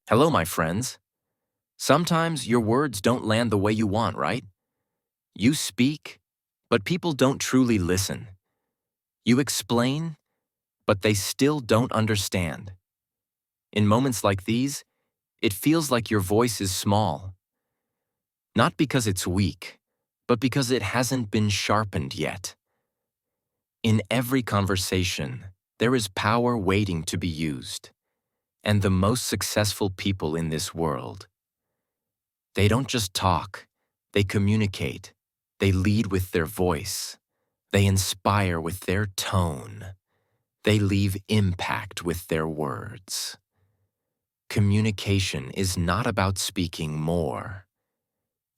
Hello, my friends. Sometimes your words don't land the way you want, right? You speak, but people don't truly listen. You explain, but they still don't understand. In moments like these, it feels like your voice is small. Not because it's weak, but because it hasn't been sharpened yet. In every conversation, there is power waiting to be used. And the most successful people in this world, they don't just talk, they communicate. They lead with their voice. They inspire with their tone. They leave impact with their words. Communication is not about speaking more.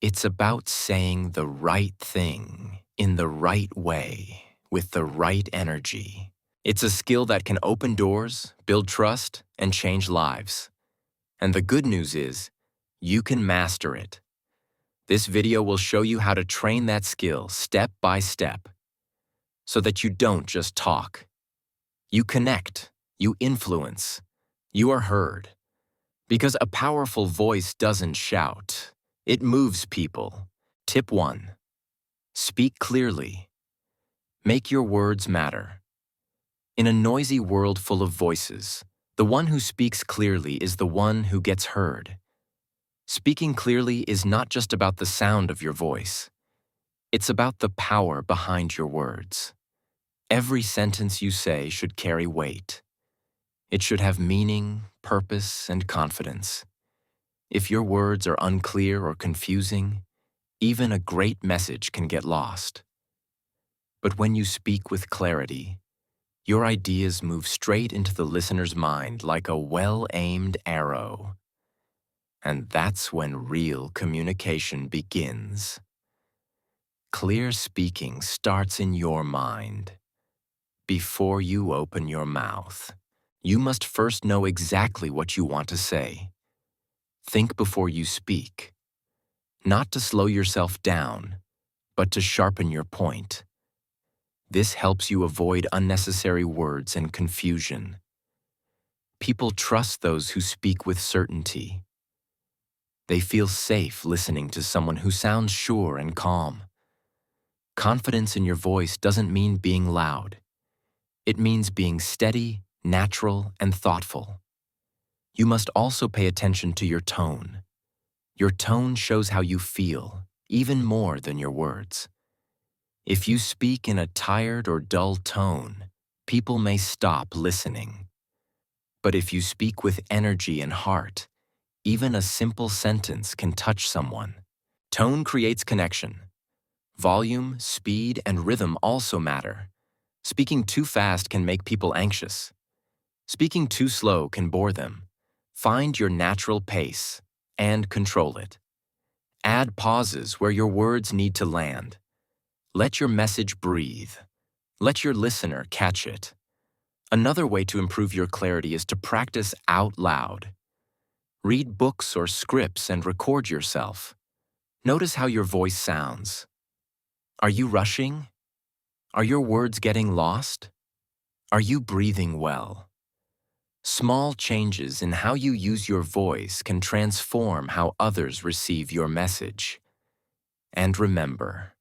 It's about saying the right thing in the right way with the right energy. It's a skill that can open doors, build trust, and change lives. And the good news is, you can master it. This video will show you how to train that skill step by step, so that you don't just talk. You connect, you influence, you are heard. Because a powerful voice doesn't shout, it moves people. Tip 1. Speak clearly. Make your words matter. In a noisy world full of voices, the one who speaks clearly is the one who gets heard. Speaking clearly is not just about the sound of your voice. It's about the power behind your words. Every sentence you say should carry weight. It should have meaning, purpose, and confidence. If your words are unclear or confusing, even a great message can get lost. But when you speak with clarity, your ideas move straight into the listener's mind like a well-aimed arrow. And that's when real communication begins. Clear speaking starts in your mind. Before you open your mouth, you must first know exactly what you want to say. Think before you speak, not to slow yourself down, but to sharpen your point. This helps you avoid unnecessary words and confusion. People trust those who speak with certainty. They feel safe listening to someone who sounds sure and calm. Confidence in your voice doesn't mean being loud. It means being steady, natural, and thoughtful. You must also pay attention to your tone. Your tone shows how you feel, even more than your words. If you speak in a tired or dull tone, people may stop listening. But if you speak with energy and heart, even a simple sentence can touch someone. Tone creates connection. Volume, speed, and rhythm also matter. Speaking too fast can make people anxious. Speaking too slow can bore them. Find your natural pace and control it. Add pauses where your words need to land. Let your message breathe. Let your listener catch it. Another way to improve your clarity is to practice out loud. Read books or scripts and record yourself. Notice how your voice sounds. Are you rushing? Are your words getting lost? Are you breathing well? Small changes in how you use your voice can transform how others receive your message. And remember,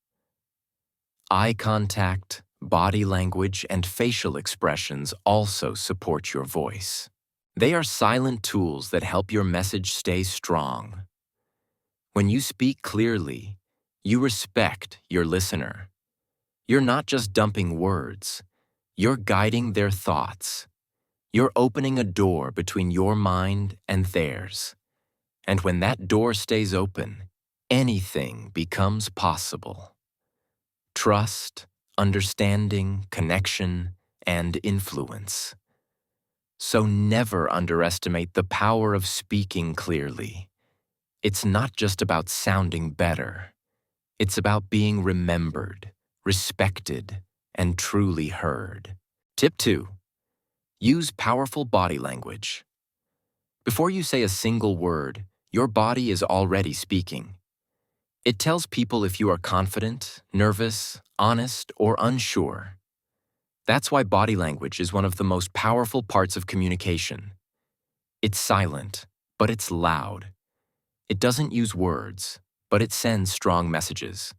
eye contact, body language, and facial expressions also support your voice. They are silent tools that help your message stay strong. When you speak clearly, you respect your listener. You're not just dumping words, you're guiding their thoughts. You're opening a door between your mind and theirs. And when that door stays open, anything becomes possible. Trust, understanding, connection, and influence. So never underestimate the power of speaking clearly. It's not just about sounding better. It's about being remembered, respected, and truly heard. Tip 2. Use powerful body language. Before you say a single word, your body is already speaking. It tells people if you are confident, nervous, honest, or unsure. That's why body language is one of the most powerful parts of communication. It's silent, but it's loud. It doesn't use words, but it sends strong messages.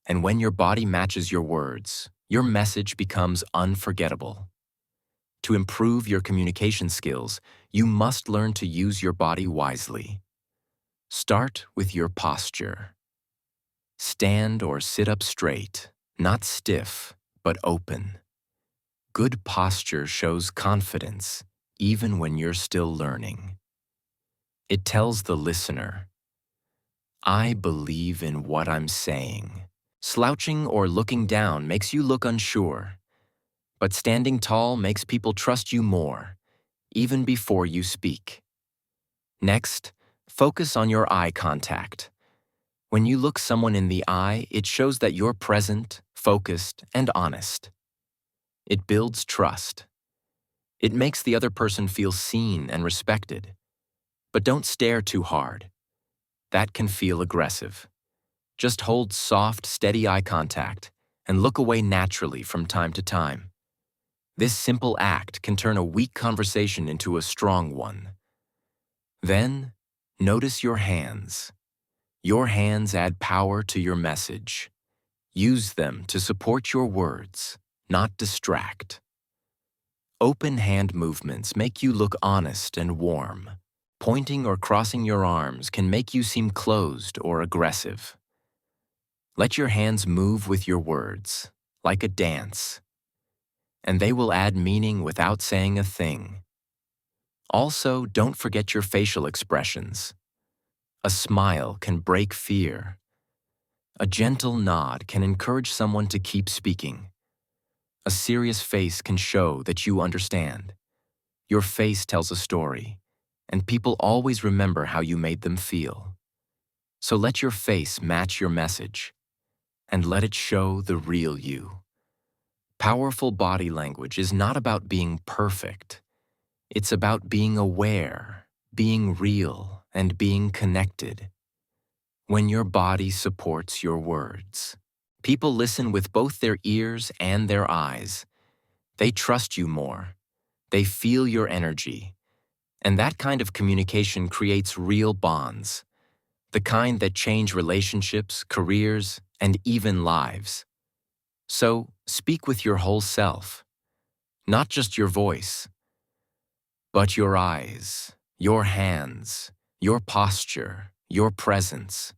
And when your body matches your words, your message becomes unforgettable. To improve your communication skills, you must learn to use your body wisely. Start with your posture. Stand or sit up straight, not stiff, but open. Good posture shows confidence, even when you're still learning. It tells the listener, I believe in what I'm saying. Slouching or looking down makes you look unsure, but standing tall makes people trust you more, even before you speak. Next, focus on your eye contact. When you look someone in the eye, it shows that you're present, focused, and honest. It builds trust. It makes the other person feel seen and respected. But don't stare too hard. That can feel aggressive. Just hold soft, steady eye contact and look away naturally from time to time. This simple act can turn a weak conversation into a strong one. Then, notice your hands. Your hands add power to your message. Use them to support your words, not distract. Open hand movements make you look honest and warm. Pointing or crossing your arms can make you seem closed or aggressive. Let your hands move with your words, like a dance, and they will add meaning without saying a thing. Also, don't forget your facial expressions. A smile can break fear. A gentle nod can encourage someone to keep speaking. A serious face can show that you understand. Your face tells a story, and people always remember how you made them feel. So let your face match your message, and let it show the real you. Powerful body language is not about being perfect. It's about being aware, being real, and being connected. When your body supports your words, people listen with both their ears and their eyes. They trust you more. They feel your energy. And that kind of communication creates real bonds, the kind that change relationships, careers, and even lives. So, speak with your whole self, not just your voice, but your eyes, your hands, your posture, your presence.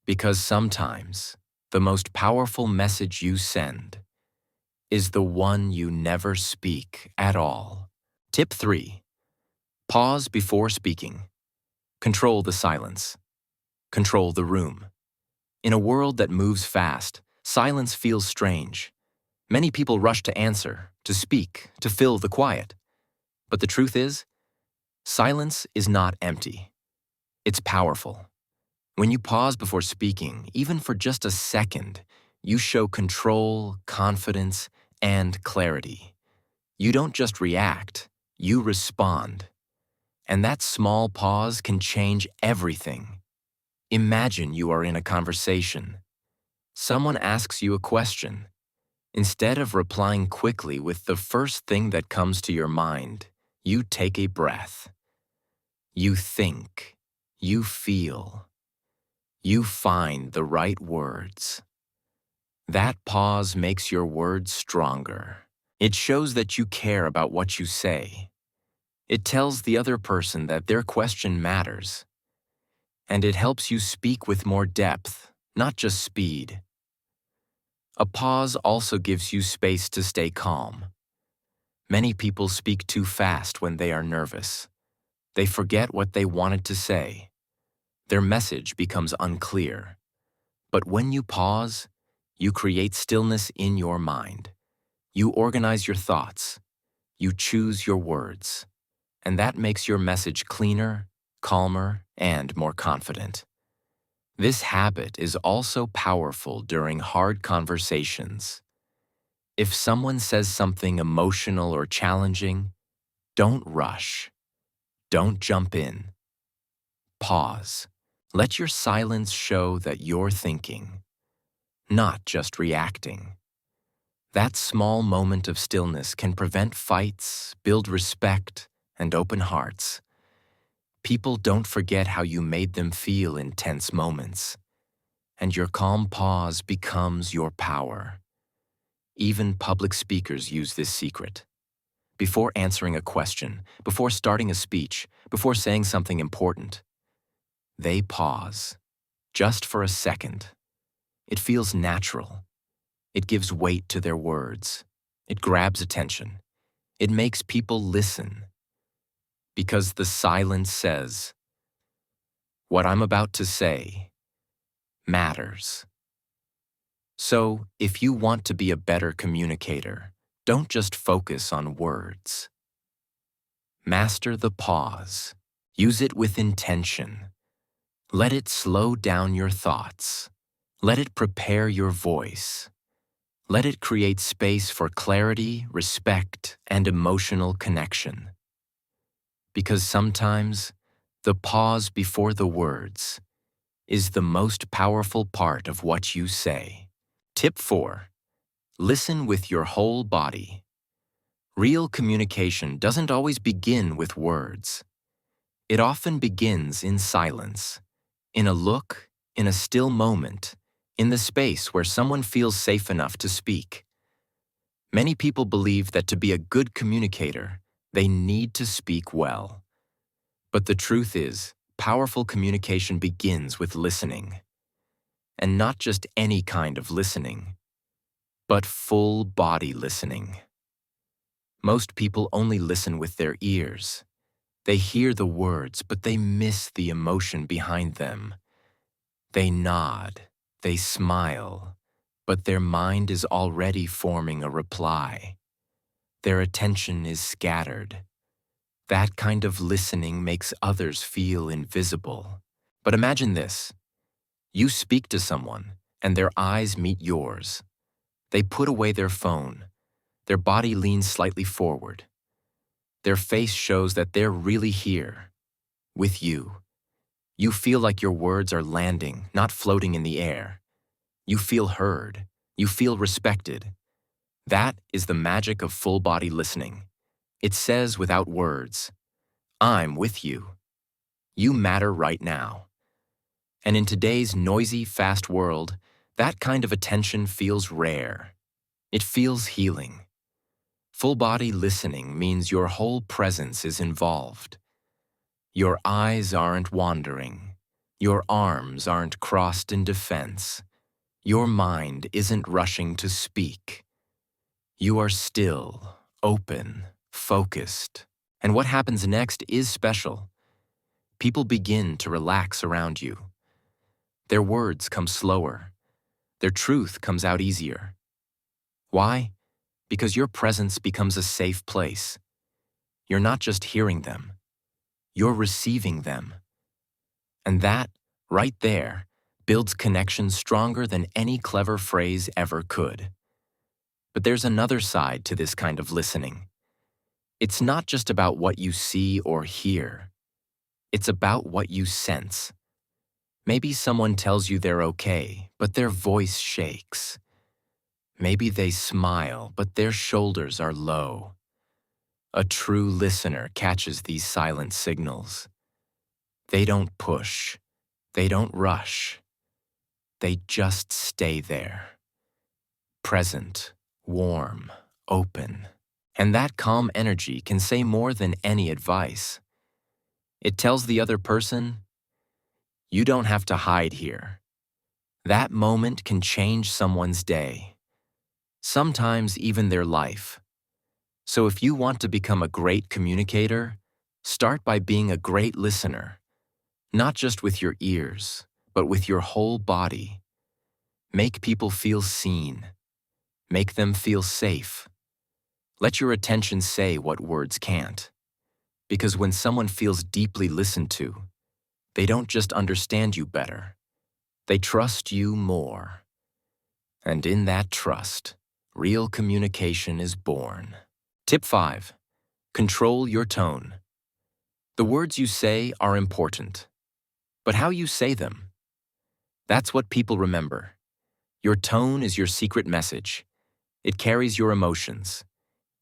Because sometimes, the most powerful message you send is the one you never speak at all. Tip 3. Pause before speaking. Control the silence. Control the room. In a world that moves fast, silence feels strange. Many people rush to answer, to speak, to fill the quiet. But the truth is, silence is not empty. It's powerful. When you pause before speaking, even for just a second, you show control, confidence, and clarity. You don't just react, you respond. And that small pause can change everything. Imagine you are in a conversation. Someone asks you a question. Instead of replying quickly with the first thing that comes to your mind, you take a breath. You think. You feel. You find the right words. That pause makes your words stronger. It shows that you care about what you say. It tells the other person that their question matters. And it helps you speak with more depth, not just speed. A pause also gives you space to stay calm. Many people speak too fast when they are nervous. They forget what they wanted to say. Their message becomes unclear. But when you pause, you create stillness in your mind. You organize your thoughts. You choose your words. And that makes your message cleaner, calmer, and more confident. This habit is also powerful during hard conversations. If someone says something emotional or challenging, don't rush. Don't jump in. Pause. Let your silence show that you're thinking, not just reacting. That small moment of stillness can prevent fights, build respect, and open hearts. People don't forget how you made them feel in tense moments, and your calm pause becomes your power. Even public speakers use this secret. Before answering a question, before starting a speech, before saying something important, they pause, just for a second. It feels natural. It gives weight to their words. It grabs attention. It makes people listen. Because the silence says, what I'm about to say matters. So, if you want to be a better communicator, don't just focus on words. Master the pause. Use it with intention. Let it slow down your thoughts. Let it prepare your voice. Let it create space for clarity, respect, and emotional connection. Because sometimes, the pause before the words is the most powerful part of what you say. Tip 4. Listen with your whole body. Real communication doesn't always begin with words. It often begins in silence, in a look, in a still moment, in the space where someone feels safe enough to speak. Many people believe that to be a good communicator, they need to speak well. But the truth is, powerful communication begins with listening. And not just any kind of listening, but full body listening. Most people only listen with their ears. They hear the words, but they miss the emotion behind them. They nod, they smile, but their mind is already forming a reply. Their attention is scattered. That kind of listening makes others feel invisible. But imagine this. You speak to someone, and their eyes meet yours. They put away their phone. Their body leans slightly forward. Their face shows that they're really here, with you. You feel like your words are landing, not floating in the air. You feel heard. You feel respected. That is the magic of full-body listening. It says without words, I'm with you. You matter right now. And in today's noisy, fast world, that kind of attention feels rare. It feels healing. Full-body listening means your whole presence is involved. Your eyes aren't wandering. Your arms aren't crossed in defense. Your mind isn't rushing to speak. You are still, open, focused. And what happens next is special. People begin to relax around you. Their words come slower. Their truth comes out easier. Why? Because your presence becomes a safe place. You're not just hearing them. You're receiving them. And that, right there, builds connections stronger than any clever phrase ever could. But there's another side to this kind of listening. It's not just about what you see or hear. It's about what you sense. Maybe someone tells you they're okay, but their voice shakes. Maybe they smile, but their shoulders are low. A true listener catches these silent signals. They don't push. They don't rush. They just stay there. Present, warm, open. And that calm energy can say more than any advice. It tells the other person, you don't have to hide here. That moment can change someone's day. Sometimes even their life. So if you want to become a great communicator, start by being a great listener. Not just with your ears, but with your whole body. Make people feel seen. Make them feel safe. Let your attention say what words can't. Because when someone feels deeply listened to, they don't just understand you better. They trust you more. And in that trust, real communication is born. Tip 5. Control your tone. The words you say are important, but how you say them, that's what people remember. Your tone is your secret message. It carries your emotions.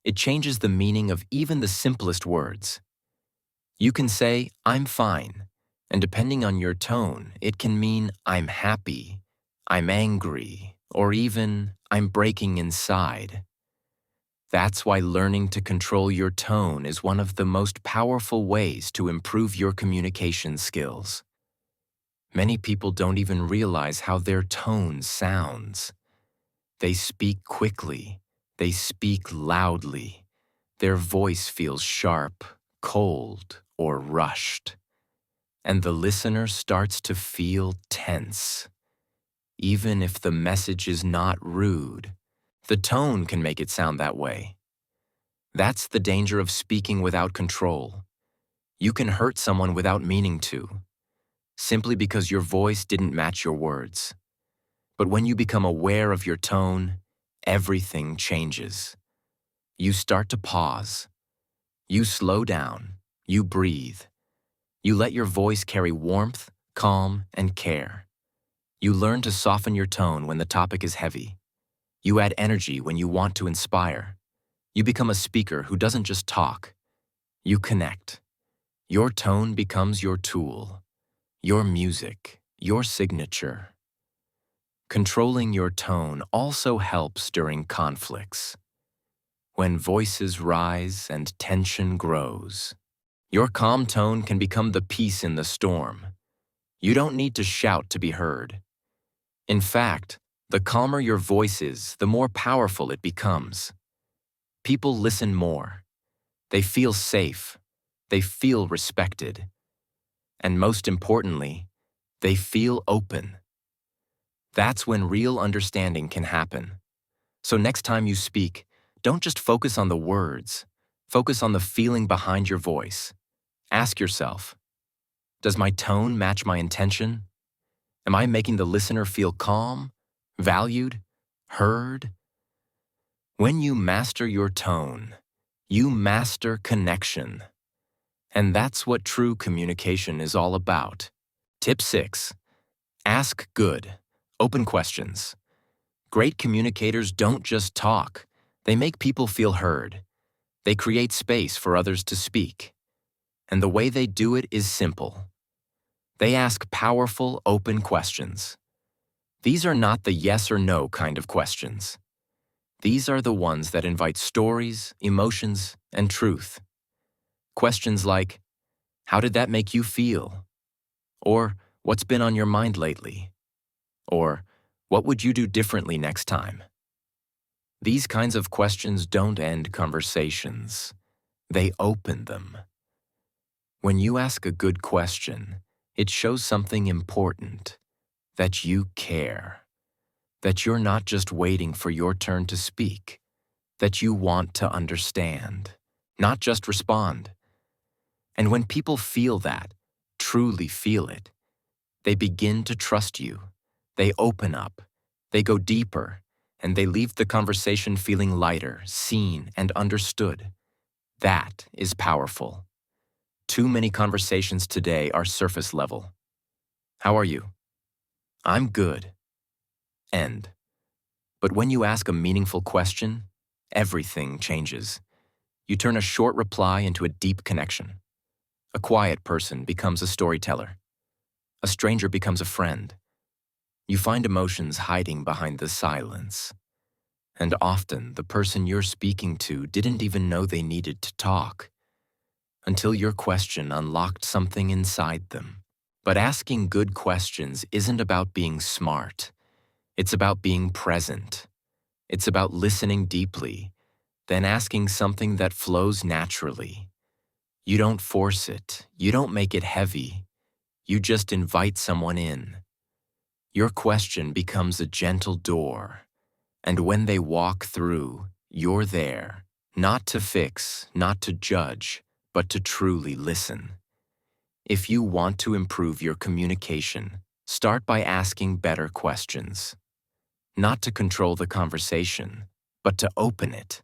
It changes the meaning of even the simplest words. You can say, I'm fine, and depending on your tone, it can mean I'm happy, I'm angry, or even I'm breaking inside. That's why learning to control your tone is one of the most powerful ways to improve your communication skills. Many people don't even realize how their tone sounds. They speak quickly, they speak loudly. Their voice feels sharp, cold, or rushed. And the listener starts to feel tense. Even if the message is not rude, the tone can make it sound that way. That's the danger of speaking without control. You can hurt someone without meaning to, simply because your voice didn't match your words. But when you become aware of your tone, everything changes. You start to pause. You slow down. You breathe. You let your voice carry warmth, calm, and care. You learn to soften your tone when the topic is heavy. You add energy when you want to inspire. You become a speaker who doesn't just talk. You connect. Your tone becomes your tool, your music, your signature. Controlling your tone also helps during conflicts. When voices rise and tension grows, your calm tone can become the peace in the storm. You don't need to shout to be heard. In fact, the calmer your voice is, the more powerful it becomes. People listen more. They feel safe. They feel respected. And most importantly, they feel open. That's when real understanding can happen. So next time you speak, don't just focus on the words. Focus on the feeling behind your voice. Ask yourself, does my tone match my intention? Am I making the listener feel calm, valued, heard? When you master your tone, you master connection. And that's what true communication is all about. Tip 6. Ask good, open questions. Great communicators don't just talk. They make people feel heard. They create space for others to speak. And the way they do it is simple. They ask powerful, open questions. These are not the yes or no kind of questions. These are the ones that invite stories, emotions, and truth. Questions like, how did that make you feel? Or, what's been on your mind lately? Or, what would you do differently next time? These kinds of questions don't end conversations. They open them. When you ask a good question, it shows something important, that you care, that you're not just waiting for your turn to speak, that you want to understand, not just respond. And when people feel that, truly feel it, they begin to trust you. They open up, they go deeper, and they leave the conversation feeling lighter, seen, and understood. That is powerful. Too many conversations today are surface level. How are you? I'm good. End. But when you ask a meaningful question, everything changes. You turn a short reply into a deep connection. A quiet person becomes a storyteller. A stranger becomes a friend. You find emotions hiding behind the silence. And often, the person you're speaking to didn't even know they needed to talk, until your question unlocked something inside them. But asking good questions isn't about being smart. It's about being present. It's about listening deeply, then asking something that flows naturally. You don't force it. You don't make it heavy. You just invite someone in. Your question becomes a gentle door, and when they walk through, you're there, not to fix, not to judge, but to truly listen. If you want to improve your communication, start by asking better questions. Not to control the conversation, but to open it.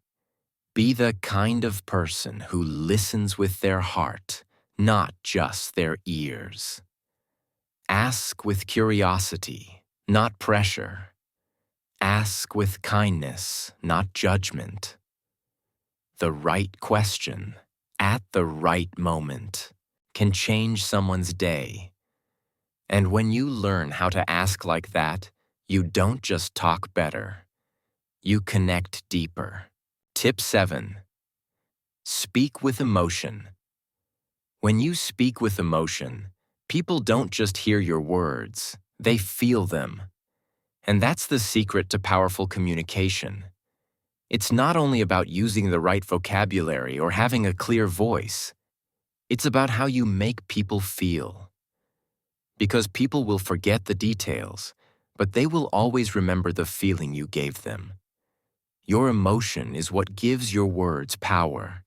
Be the kind of person who listens with their heart, not just their ears. Ask with curiosity, not pressure. Ask with kindness, not judgment. The right question, at the right moment. can change someone's day. And when you learn how to ask like that, you don't just talk better, you connect deeper. Tip 7. Speak with emotion. When you speak with emotion, people don't just hear your words, they feel them. And that's the secret to powerful communication. It's not only about using the right vocabulary or having a clear voice. It's about how you make people feel. Because people will forget the details, but they will always remember the feeling you gave them. Your emotion is what gives your words power.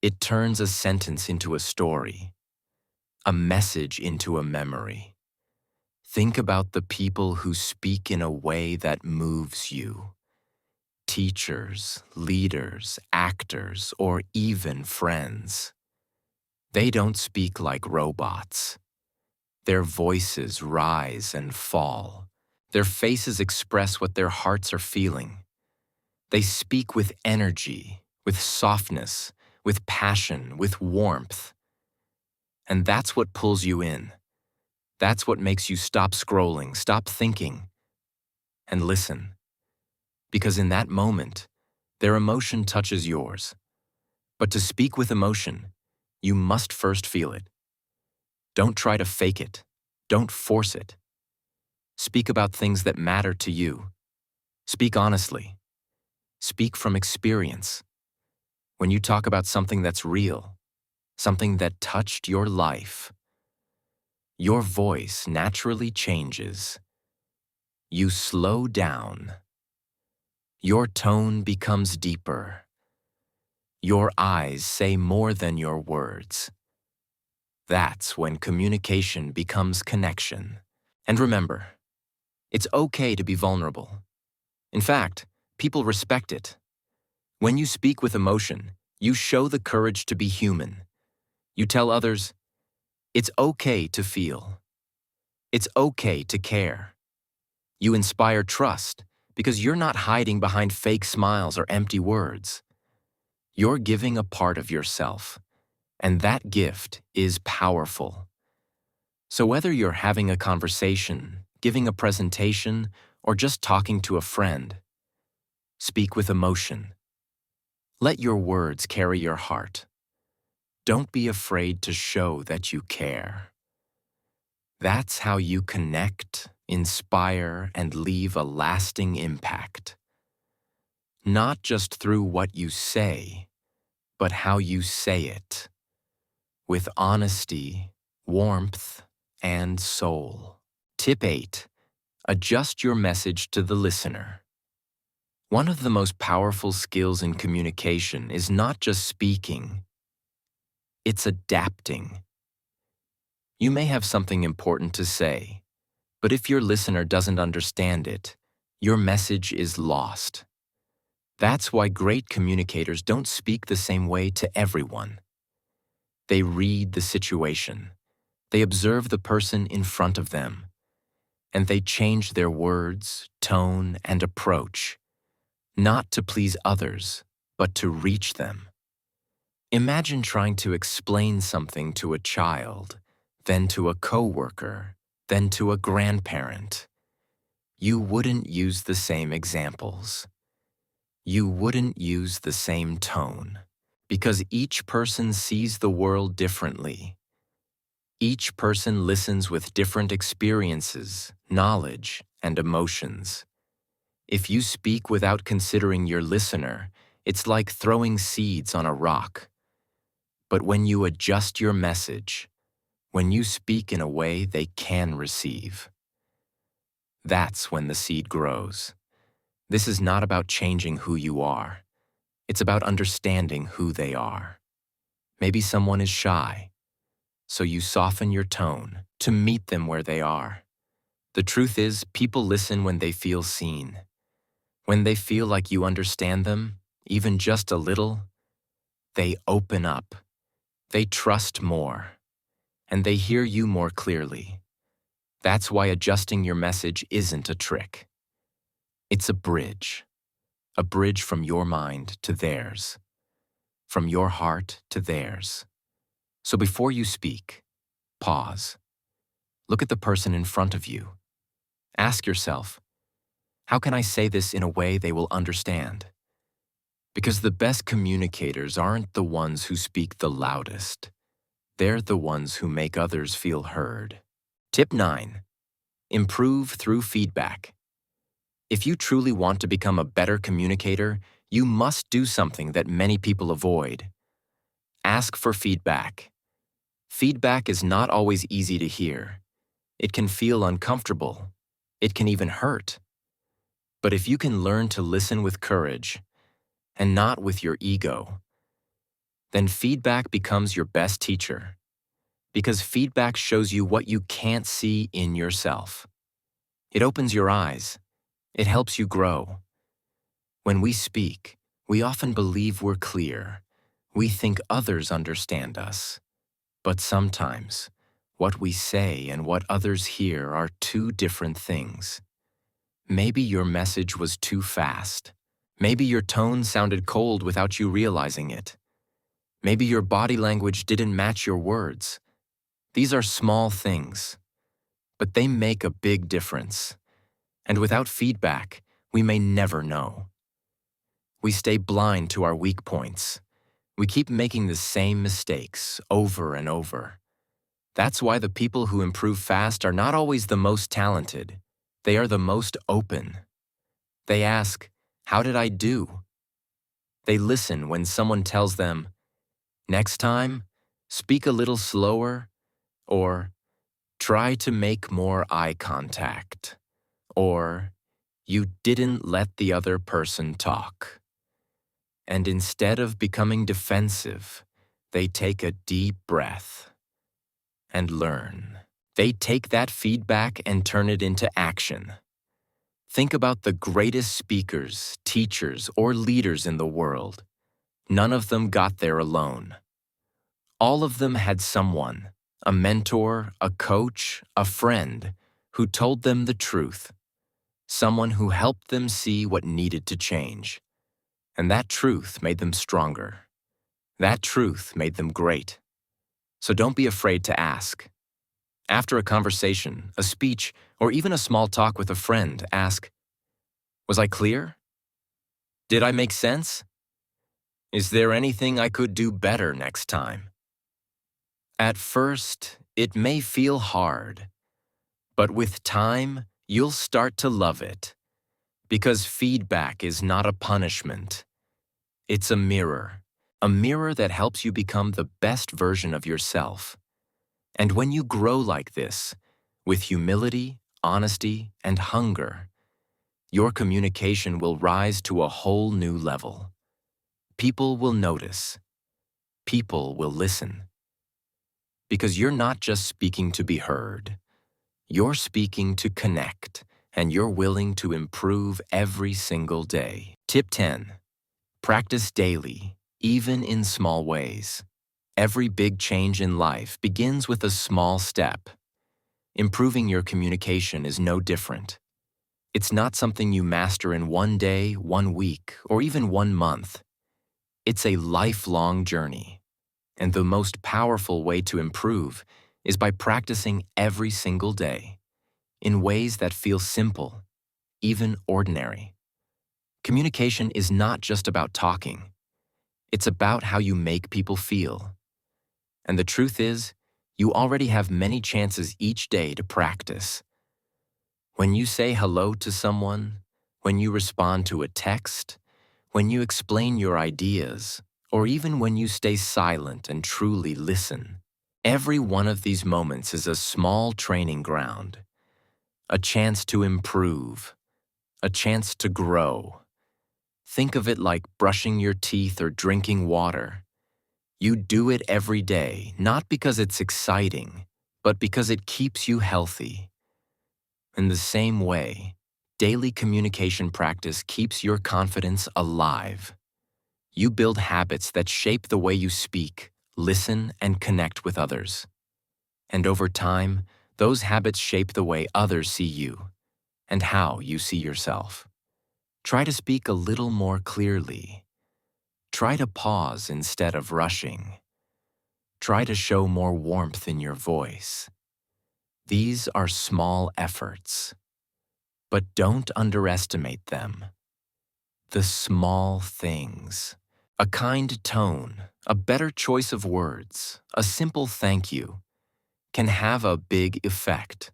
It turns a sentence into a story, a message into a memory. Think about the people who speak in a way that moves you. Teachers, leaders, actors, or even friends. They don't speak like robots. Their voices rise and fall. Their faces express what their hearts are feeling. They speak with energy, with softness, with passion, with warmth. And that's what pulls you in. That's what makes you stop scrolling, stop thinking, and listen. Because in that moment, their emotion touches yours. But to speak with emotion, you must first feel it. Don't try to fake it. Don't force it. Speak about things that matter to you. Speak honestly. Speak from experience. When you talk about something that's real, something that touched your life, your voice naturally changes. You slow down. Your tone becomes deeper. Your eyes say more than your words. That's when communication becomes connection. And remember, it's okay to be vulnerable. In fact, people respect it. When you speak with emotion, you show the courage to be human. You tell others, it's okay to feel. It's okay to care. You inspire trust because you're not hiding behind fake smiles or empty words. You're giving a part of yourself, and that gift is powerful. So whether you're having a conversation, giving a presentation, or just talking to a friend, speak with emotion. Let your words carry your heart. Don't be afraid to show that you care. That's how you connect, inspire, and leave a lasting impact. Not just through what you say, but how you say it. With honesty, warmth, and soul. Tip 8. Adjust your message to the listener. One of the most powerful skills in communication is not just speaking, it's adapting. You may have something important to say, but if your listener doesn't understand it, your message is lost. That's why great communicators don't speak the same way to everyone. They read the situation, they observe the person in front of them, and they change their words, tone, and approach, not to please others, but to reach them. Imagine trying to explain something to a child, then to a coworker, then to a grandparent. You wouldn't use the same examples. You wouldn't use the same tone, because each person sees the world differently. Each person listens with different experiences, knowledge, and emotions. If you speak without considering your listener, it's like throwing seeds on a rock. But when you adjust your message, when you speak in a way they can receive, that's when the seed grows. This is not about changing who you are. It's about understanding who they are. Maybe someone is shy, so you soften your tone to meet them where they are. The truth is, people listen when they feel seen. When they feel like you understand them, even just a little, they open up. They trust more, and they hear you more clearly. That's why adjusting your message isn't a trick. It's a bridge from your mind to theirs, from your heart to theirs. So before you speak, pause. Look at the person in front of you. Ask yourself, how can I say this in a way they will understand? Because the best communicators aren't the ones who speak the loudest. They're the ones who make others feel heard. Tip 9. Improve through feedback. If you truly want to become a better communicator, you must do something that many people avoid. Ask for feedback. Feedback is not always easy to hear. It can feel uncomfortable. It can even hurt. But if you can learn to listen with courage and not with your ego, then feedback becomes your best teacher. Because feedback shows you what you can't see in yourself. It opens your eyes. It helps you grow. When we speak, we often believe we're clear. We think others understand us. But sometimes, what we say and what others hear are two different things. Maybe your message was too fast. Maybe your tone sounded cold without you realizing it. Maybe your body language didn't match your words. These are small things, but they make a big difference. And without feedback, we may never know. We stay blind to our weak points. We keep making the same mistakes over and over. That's why the people who improve fast are not always the most talented. They are the most open. They ask, "How did I do?" They listen when someone tells them, "Next time, speak a little slower," or "Try to make more eye contact," or "You didn't let the other person talk." And instead of becoming defensive, they take a deep breath and learn. They take that feedback and turn it into action. Think about the greatest speakers, teachers, or leaders in the world. None of them got there alone. All of them had someone, a mentor, a coach, a friend, who told them the truth. Someone who helped them see what needed to change. And that truth made them stronger. That truth made them great. So don't be afraid to ask. After a conversation, a speech, or even a small talk with a friend, ask, "Was I clear? Did I make sense? Is there anything I could do better next time?" At first, it may feel hard, but with time, you'll start to love it. Because feedback is not a punishment. It's a mirror that helps you become the best version of yourself. And when you grow like this, with humility, honesty, and hunger, your communication will rise to a whole new level. People will notice. People will listen. Because you're not just speaking to be heard. You're speaking to connect, and you're willing to improve every single day. Tip 10. Practice daily, even in small ways. Every big change in life begins with a small step. Improving your communication is no different. It's not something you master in one day, 1 week, or even 1 month. It's a lifelong journey. And the most powerful way to improve is by practicing every single day, in ways that feel simple, even ordinary. Communication is not just about talking. It's about how you make people feel. And the truth is, you already have many chances each day to practice. When you say hello to someone, when you respond to a text, when you explain your ideas, or even when you stay silent and truly listen, every one of these moments is a small training ground, a chance to improve, a chance to grow. Think of it like brushing your teeth or drinking water. You do it every day, not because it's exciting, but because it keeps you healthy. In the same way, daily communication practice keeps your confidence alive. You build habits that shape the way you speak, listen, and connect with others. And over time, those habits shape the way others see you and how you see yourself. Try to speak a little more clearly. Try to pause instead of rushing. Try to show more warmth in your voice. These are small efforts, but don't underestimate them. The small things. A kind tone, a better choice of words, a simple thank you can have a big effect.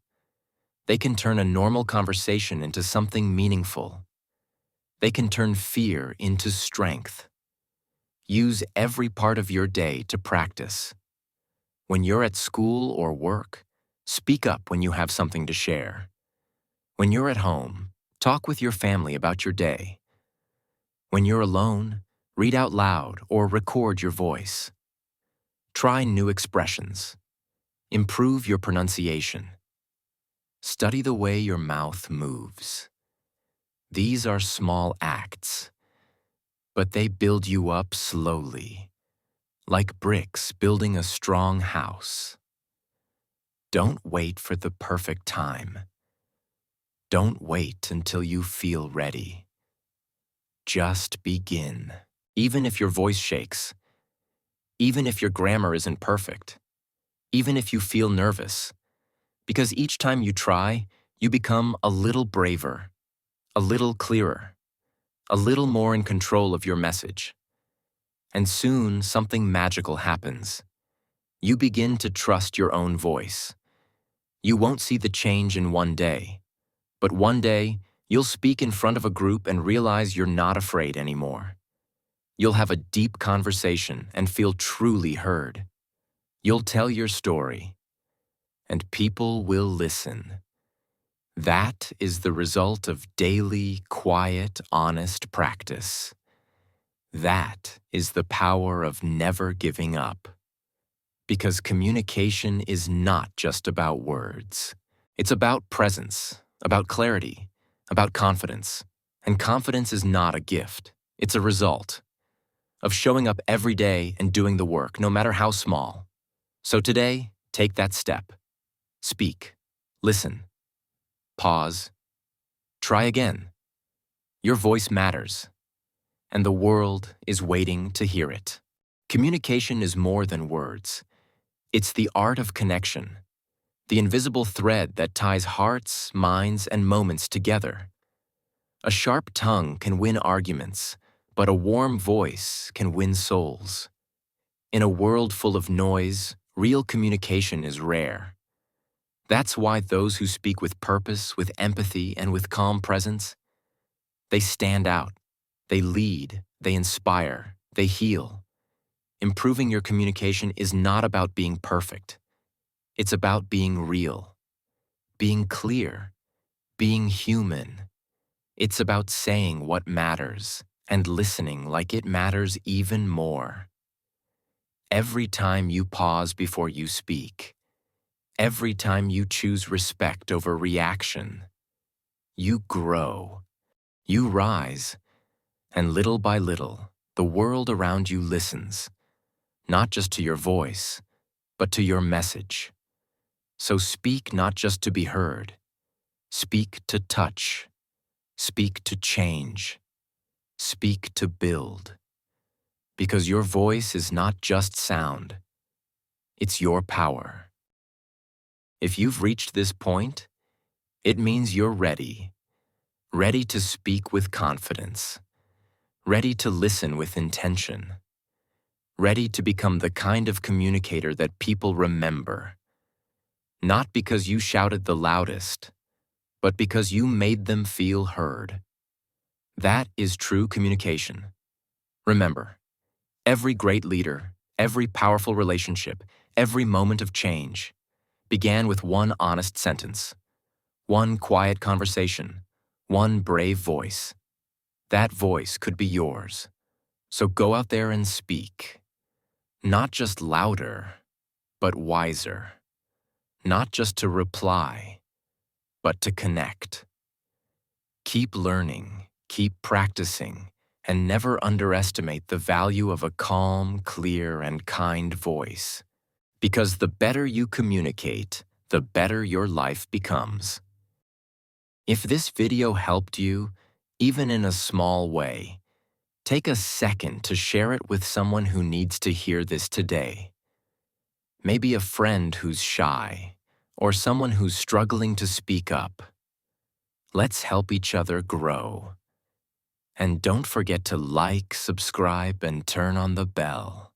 They can turn a normal conversation into something meaningful. They can turn fear into strength. Use every part of your day to practice. When you're at school or work, speak up when you have something to share. When you're at home, talk with your family about your day. When you're alone, read out loud or record your voice. Try new expressions. Improve your pronunciation. Study the way your mouth moves. These are small acts, but they build you up slowly, like bricks building a strong house. Don't wait for the perfect time. Don't wait until you feel ready. Just begin. Even if your voice shakes, even if your grammar isn't perfect, even if you feel nervous, because each time you try, you become a little braver, a little clearer, a little more in control of your message. And soon something magical happens. You begin to trust your own voice. You won't see the change in one day, but one day you'll speak in front of a group and realize you're not afraid anymore. You'll have a deep conversation and feel truly heard. You'll tell your story, and people will listen. That is the result of daily, quiet, honest practice. That is the power of never giving up. Because communication is not just about words. It's about presence, about clarity, about confidence. And confidence is not a gift. It's a result of showing up every day and doing the work, no matter how small. So today, take that step. Speak. Listen. Pause. Try again. Your voice matters, and the world is waiting to hear it. Communication is more than words. It's the art of connection, the invisible thread that ties hearts, minds, and moments together. A sharp tongue can win arguments, but a warm voice can win souls. In a world full of noise, real communication is rare. That's why those who speak with purpose, with empathy, and with calm presence, they stand out. They lead, they inspire, they heal. Improving your communication is not about being perfect. It's about being real, being clear, being human. It's about saying what matters and listening like it matters even more. Every time you pause before you speak, every time you choose respect over reaction, you grow, you rise, and little by little, the world around you listens, not just to your voice, but to your message. So speak not just to be heard, speak to touch, speak to change, speak to build. Because your voice is not just sound, it's your power. If you've reached this point, it means you're ready. Ready to speak with confidence. Ready to listen with intention. Ready to become the kind of communicator that people remember. Not because you shouted the loudest, but because you made them feel heard. That is true communication. Remember, every great leader, every powerful relationship, every moment of change began with one honest sentence, one quiet conversation, one brave voice. That voice could be yours. So go out there and speak. Not just louder, but wiser. Not just to reply, but to connect. Keep learning, keep practicing, and never underestimate the value of a calm, clear, and kind voice. Because the better you communicate, the better your life becomes. If this video helped you, even in a small way, take a second to share it with someone who needs to hear this today. Maybe a friend who's shy, or someone who's struggling to speak up. Let's help each other grow. And don't forget to like, subscribe, and turn on the bell.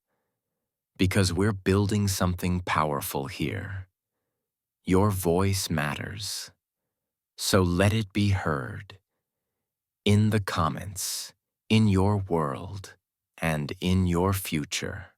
Because we're building something powerful here. Your voice matters. So let it be heard. In the comments, in your world, and in your future.